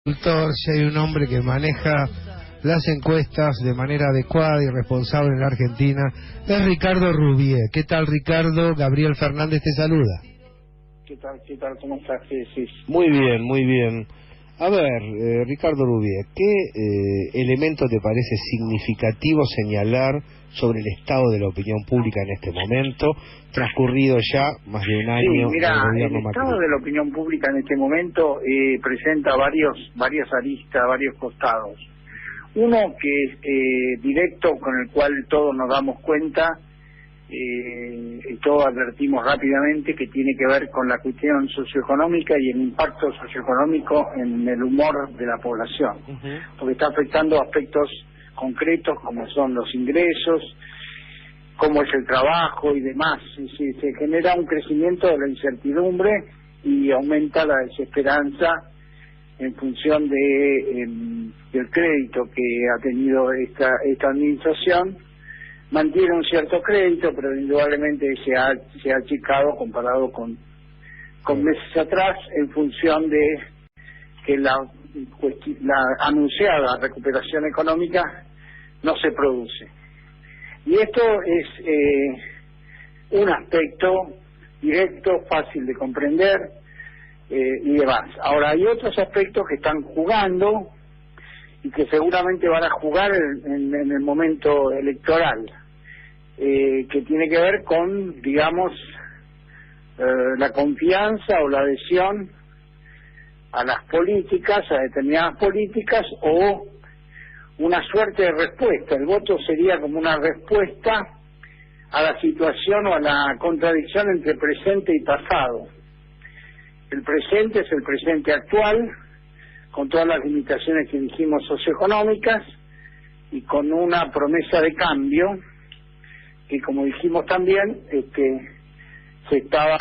Si hay un hombre que maneja las encuestas de manera adecuada y responsable en la Argentina, es Ricardo Rubié. ¿Qué tal, Ricardo? Gabriel Fernández te saluda. ¿Qué tal? ¿Cómo estás? Sí. Muy bien, muy bien. A ver, Ricardo Rubié, ¿qué elemento te parece significativo señalar sobre el estado de la opinión pública en este momento, transcurrido ya más de un año del gobierno el Macri? estado de la opinión pública en este momento presenta varias aristas, varios costados. Uno que es directo, con el cual todos nos damos cuenta, y todos advertimos rápidamente, que tiene que ver con la cuestión socioeconómica y el impacto socioeconómico en el humor de la población, porque está afectando aspectos concretos como son los ingresos, cómo es el trabajo y demás. Se genera un crecimiento de la incertidumbre y aumenta la desesperanza en función del crédito que ha tenido esta administración. Mantiene un cierto crédito, pero indudablemente se ha achicado comparado con meses atrás, en función de que la anunciada recuperación económica no se produce. Y esto es un aspecto directo, fácil de comprender y demás. Ahora, hay otros aspectos que están jugando y que seguramente van a jugar en el momento electoral, que tiene que ver con, digamos, la confianza o la adhesión a las políticas, a determinadas políticas, o una suerte de respuesta. El voto sería como una respuesta a la situación o a la contradicción entre presente y pasado. El presente es el presente actual, con todas las limitaciones que dijimos socioeconómicas, y con una promesa de cambio que, como dijimos también, estaba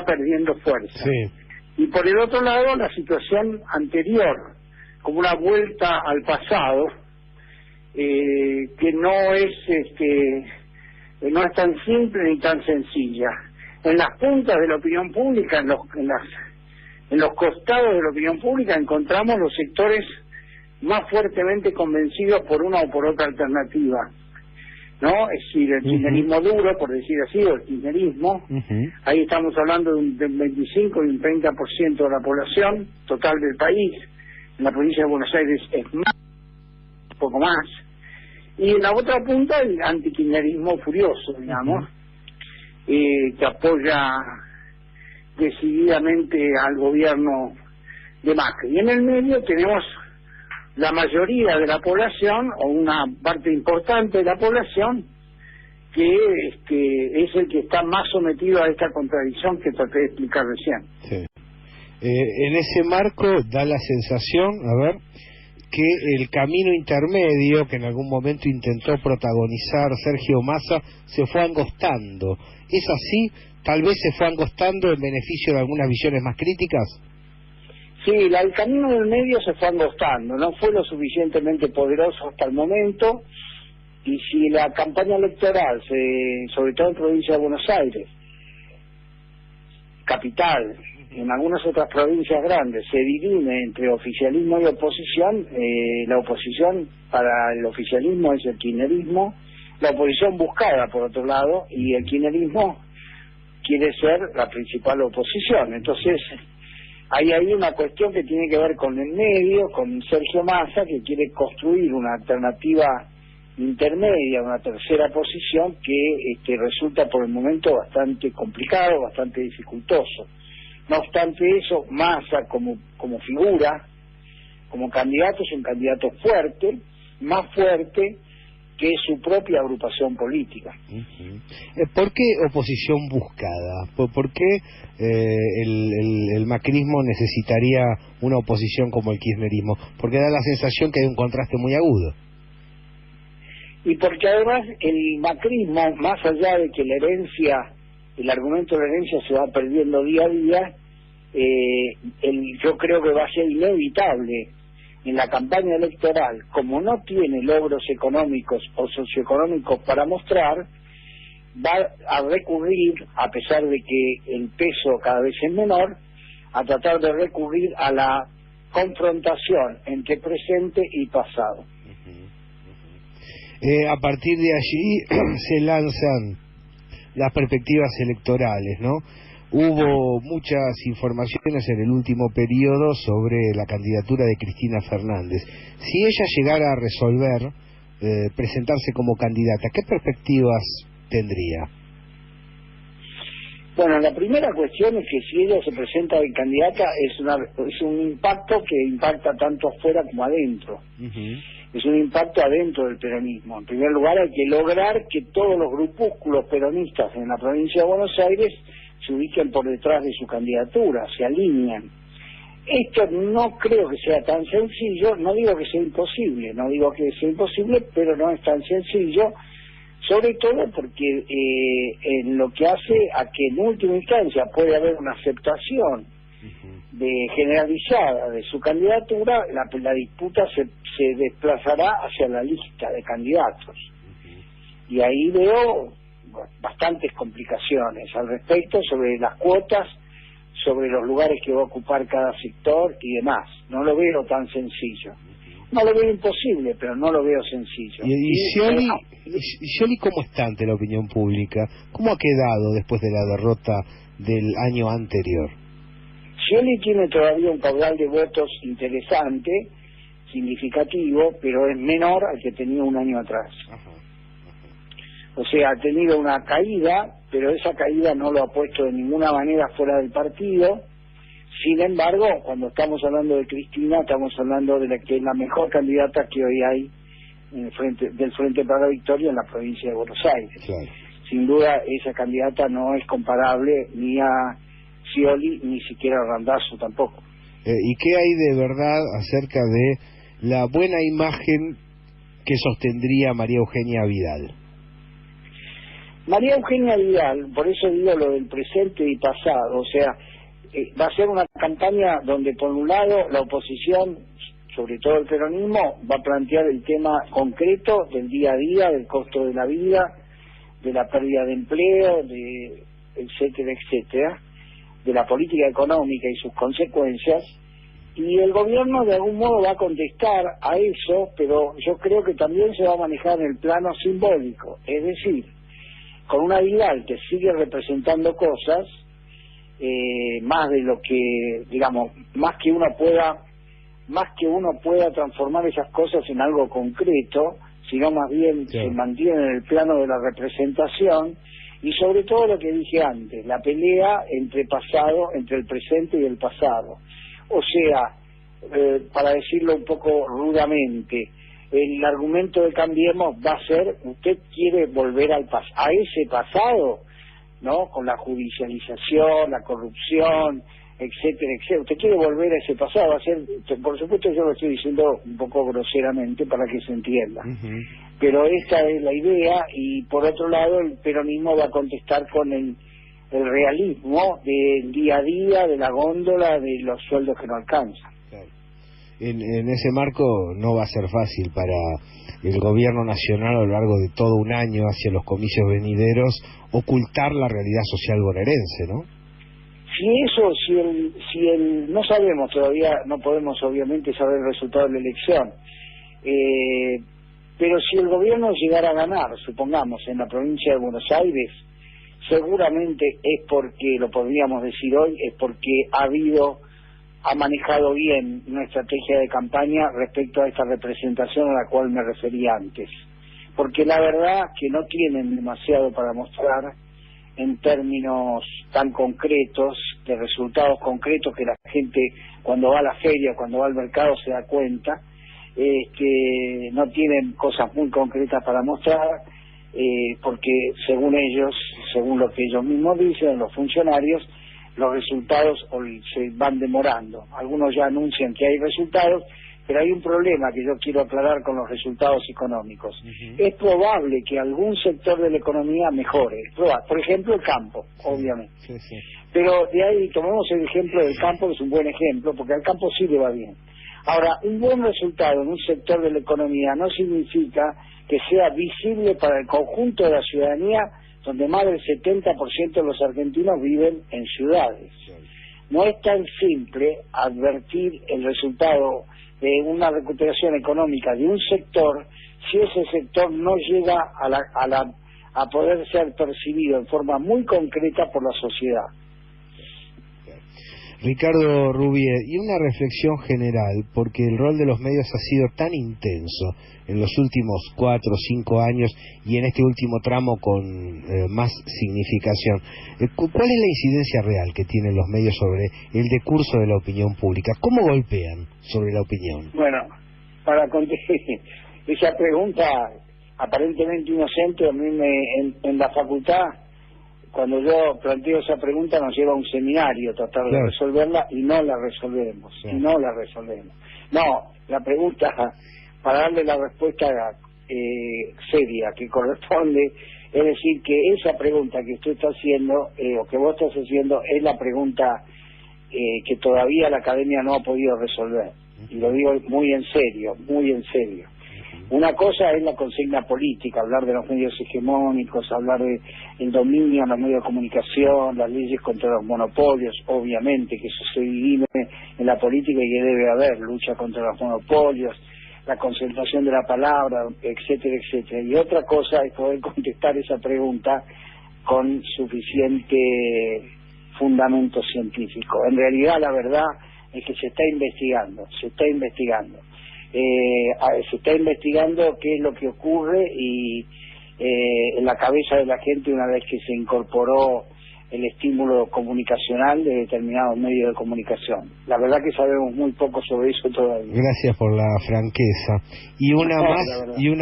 perdiendo fuerza. Sí. Y por el otro lado, la situación anterior, como una vuelta al pasado, que no es tan simple ni tan sencilla. En las puntas de la opinión pública, en los costados de la opinión pública, encontramos los sectores más fuertemente convencidos por una o por otra alternativa, ¿no? Es decir, el kirchnerismo duro, por decir así, o el kirchnerismo. Ahí estamos hablando de un 25 y un 30% de la población total del país. En la provincia de Buenos Aires es más, un poco más. Y en la otra punta, el antikirchnerismo furioso, digamos, que apoya decididamente al gobierno de Macri. Y en el medio tenemos la mayoría de la población, o una parte importante de la población, que es el que está más sometido a esta contradicción que traté de explicar recién. Sí. En ese marco da la sensación, que el camino intermedio que en algún momento intentó protagonizar Sergio Massa se fue angostando. ¿Es así? ¿Tal vez se fue angostando en beneficio de algunas visiones más críticas? Sí, el camino del medio se fue angostando, no fue lo suficientemente poderoso hasta el momento, y si la campaña electoral, sobre todo en provincia de Buenos Aires, capital, en algunas otras provincias grandes, se divide entre oficialismo y oposición, la oposición para el oficialismo es el kirchnerismo, la oposición buscada por otro lado, y el kirchnerismo quiere ser la principal oposición. Entonces hay ahí una cuestión que tiene que ver con el medio, con Sergio Massa, que quiere construir una alternativa intermedia, una tercera posición que resulta por el momento bastante complicado, bastante dificultoso. No obstante eso, Massa como figura, como candidato, es un candidato fuerte, más fuerte que su propia agrupación política. ¿Por qué oposición buscada? ¿Por qué el macrismo necesitaría una oposición como el kirchnerismo? Porque da la sensación que hay un contraste muy agudo. Y porque además el macrismo, más allá de que el argumento de la herencia se va perdiendo día a día, yo creo que va a ser inevitable en la campaña electoral, como no tiene logros económicos o socioeconómicos para mostrar, va a recurrir, a pesar de que el peso cada vez es menor, a tratar de recurrir a la confrontación entre presente y pasado. A partir de allí se lanzan las perspectivas electorales, ¿no? Hubo muchas informaciones en el último periodo sobre la candidatura de Cristina Fernández. Si ella llegara a resolver presentarse como candidata, ¿qué perspectivas tendría? Bueno, la primera cuestión es que si ella se presenta de candidata es un impacto que impacta tanto afuera como adentro. Es un impacto adentro del peronismo. En primer lugar, hay que lograr que todos los grupúsculos peronistas en la provincia de Buenos Aires se ubiquen por detrás de su candidatura, se alinean. Esto no creo que sea tan sencillo, no digo que sea imposible, pero no es tan sencillo, sobre todo porque en lo que hace a que en última instancia puede haber una aceptación generalizada de su candidatura, la disputa se desplazará hacia la lista de candidatos. Y ahí veo bastantes complicaciones al respecto sobre las cuotas, sobre los lugares que va a ocupar cada sector y demás. No lo veo tan sencillo. No lo veo imposible, pero no lo veo sencillo. ¿Y Scioli cómo está ante la opinión pública? ¿Cómo ha quedado después de la derrota del año anterior? Scioli tiene todavía un caudal de votos interesante, significativo, pero es menor al que tenía un año atrás. O sea, ha tenido una caída, pero esa caída no lo ha puesto de ninguna manera fuera del partido. Sin embargo, cuando estamos hablando de Cristina, estamos hablando de la que es la mejor candidata que hoy hay en el del Frente para la Victoria en la provincia de Buenos Aires. Claro. Sin duda, esa candidata no es comparable ni a Scioli, ni siquiera a Randazzo tampoco. ¿Y qué hay de verdad acerca de la buena imagen que sostendría María Eugenia Vidal? María Eugenia Vidal, por eso digo lo del presente y pasado, o sea, va a ser una campaña donde por un lado la oposición, sobre todo el peronismo, va a plantear el tema concreto del día a día, del costo de la vida, de la pérdida de empleo, de etcétera, etcétera, de la política económica y sus consecuencias, y el gobierno de algún modo va a contestar a eso, pero yo creo que también se va a manejar en el plano simbólico, es decir, con una Vidal que sigue representando cosas, más de lo que, digamos, más que uno pueda transformar esas cosas en algo concreto, sino más bien se mantiene en el plano de la representación, y sobre todo lo que dije antes, la pelea entre el presente y el pasado. O sea, para decirlo un poco rudamente, el argumento de Cambiemos va a ser, usted quiere volver a ese pasado, ¿no? Con la judicialización, la corrupción, etcétera, etcétera. Usted quiere volver a ese pasado, va a ser, por supuesto yo lo estoy diciendo un poco groseramente para que se entienda. Pero esta es la idea, y por otro lado el peronismo va a contestar con el realismo del día a día, de la góndola, de los sueldos que no alcanzan. Claro. En ese marco no va a ser fácil para el gobierno nacional a lo largo de todo un año hacia los comicios venideros ocultar la realidad social bonaerense, ¿no? No sabemos todavía, no podemos obviamente saber el resultado de la elección, pero si el gobierno llegara a ganar, supongamos, en la provincia de Buenos Aires, seguramente es porque, lo podríamos decir hoy, es porque ha manejado bien una estrategia de campaña respecto a esta representación a la cual me refería antes. Porque la verdad que no tienen demasiado para mostrar en términos tan concretos, de resultados concretos que la gente cuando va a la feria, cuando va al mercado se da cuenta, que no tienen cosas muy concretas para mostrar, porque según ellos, según lo que ellos mismos dicen, los funcionarios, los resultados se van demorando. Algunos ya anuncian que hay resultados, pero hay un problema que yo quiero aclarar con los resultados económicos. Es probable que algún sector de la economía mejore, por ejemplo el campo, obviamente. Pero de ahí tomemos el ejemplo del campo, que es un buen ejemplo, porque al campo sí le va bien. Ahora, un buen resultado en un sector de la economía no significa que sea visible para el conjunto de la ciudadanía, donde más del 70% de los argentinos viven en ciudades. no es tan simple advertir el resultado de una recuperación económica de un sector si ese sector no llega a poder ser percibido en forma muy concreta por la sociedad. Ricardo Rubier, y una reflexión general, porque el rol de los medios ha sido tan intenso en los últimos 4 o 5 años y en este último tramo con más significación. ¿Cuál es la incidencia real que tienen los medios sobre el decurso de la opinión pública? ¿Cómo golpean sobre la opinión? Bueno, para contestar esa pregunta aparentemente inocente, a mí en la facultad, cuando yo planteo esa pregunta, nos lleva a un seminario tratar de resolverla y no la resolvemos. No, la pregunta, para darle la respuesta seria que corresponde, es decir, que esa pregunta que usted está haciendo, o que vos estás haciendo, es la pregunta que todavía la academia no ha podido resolver. Y lo digo muy en serio, muy en serio. Una cosa es la consigna política, hablar de los medios hegemónicos, hablar del dominio en los medios de comunicación, las leyes contra los monopolios, obviamente que eso se divide en la política y que debe haber lucha contra los monopolios, la concentración de la palabra, etcétera, etcétera. Y otra cosa es poder contestar esa pregunta con suficiente fundamento científico. En realidad, la verdad es que se está investigando. Se está investigando qué es lo que ocurre y en la cabeza de la gente una vez que se incorporó el estímulo comunicacional de determinados medios de comunicación. La verdad que sabemos muy poco sobre eso todavía. Gracias por la franqueza. Y una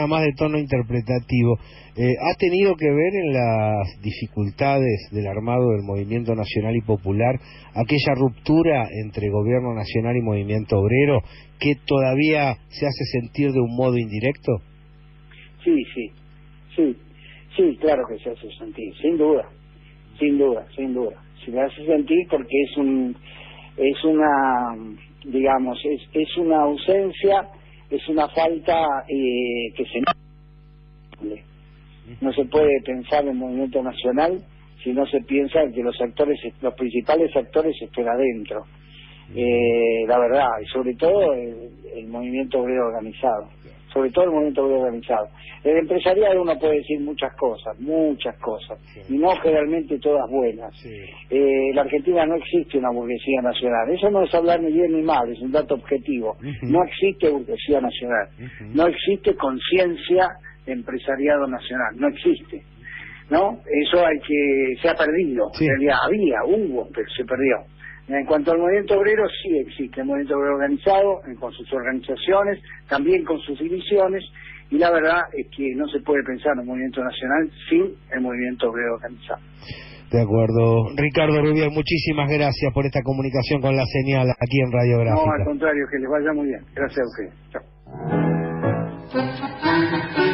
más de tono interpretativo. ¿Ha tenido que ver en las dificultades del armado del Movimiento Nacional y Popular aquella ruptura entre Gobierno Nacional y Movimiento Obrero que todavía se hace sentir de un modo indirecto? Sí, claro que se hace sentir, sin duda. Se le hace sentir porque es una ausencia, es una falta que se no se puede pensar en movimiento nacional si no se piensa que los principales actores estén adentro. La verdad, y sobre todo el movimiento obrero organizado. El empresariado uno puede decir muchas cosas, y no generalmente todas buenas. La Argentina no existe una burguesía nacional, eso no es hablar ni bien ni mal, es un dato objetivo. No existe burguesía nacional, no existe conciencia de empresariado nacional, no existe, ¿no? Eso se ha perdido, en realidad hubo, pero se perdió. En cuanto al movimiento obrero, sí existe el movimiento obrero organizado, con sus organizaciones, también con sus divisiones, y la verdad es que no se puede pensar en un movimiento nacional sin el movimiento obrero organizado. De acuerdo. Ricardo Rubier, muchísimas gracias por esta comunicación con la señal aquí en Radio Gráfica. No, al contrario, que les vaya muy bien. Gracias a ustedes. Chao.